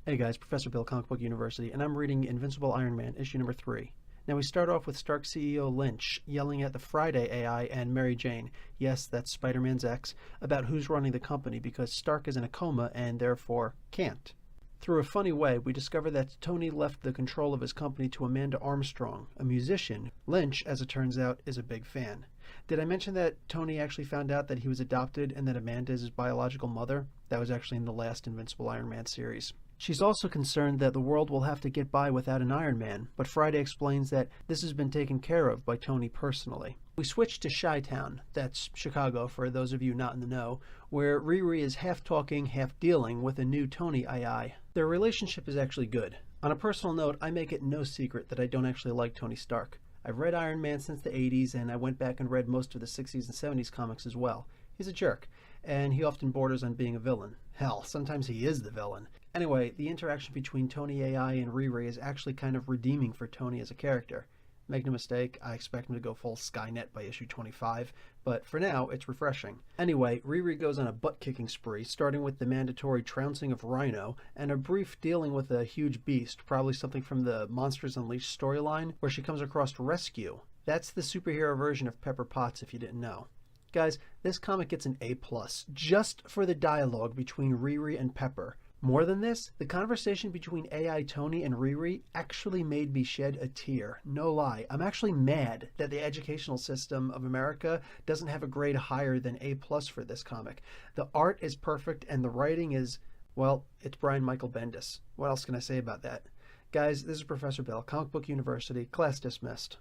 Hey guys, Professor Bill, Comic Book University, and I'm reading Invincible Iron Man, issue number 3. Now we start off with Stark CEO Lynch yelling at the Friday AI and Mary Jane, yes, that's Spider-Man's ex, about who's running the company because Stark is in a coma and therefore can't. Through a funny way, we discover that Tony left the control of his company to Amanda Armstrong, a musician. Lynch, as it turns out, is a big fan. Did I mention that Tony actually found out that he was adopted and that Amanda is his biological mother? That was actually in the last Invincible Iron Man series. She's also concerned that the world will have to get by without an Iron Man, but Friday explains that this has been taken care of by Tony personally. We switch to Chi-Town, that's Chicago for those of you not in the know, where Riri is half talking, half dealing with a new Tony AI. Their relationship is actually good. On a personal note, I make it no secret that I don't actually like Tony Stark. I've read Iron Man since the 80s, and I went back and read most of the 60s and 70s comics as well. He's a jerk, and he often borders on being a villain. Hell, sometimes he is the villain. Anyway, the interaction between Tony AI and Riri is actually kind of redeeming for Tony as a character. Make no mistake, I expect him to go full Skynet by issue 25, but for now, it's refreshing. Anyway, Riri goes on a butt-kicking spree, starting with the mandatory trouncing of Rhino, and a brief dealing with a huge beast, probably something from the Monsters Unleashed storyline, where she comes across Rescue. That's the superhero version of Pepper Potts, if you didn't know. Guys, this comic gets an A+, just for the dialogue between Riri and Pepper. More than this, the conversation between AI Tony and Riri actually made me shed a tear. No lie. I'm actually mad that the educational system of America doesn't have a grade higher than A+ for this comic. The art is perfect and the writing is, well, it's Brian Michael Bendis. What else can I say about that? Guys, this is Professor Bill, Comic Book University, class dismissed.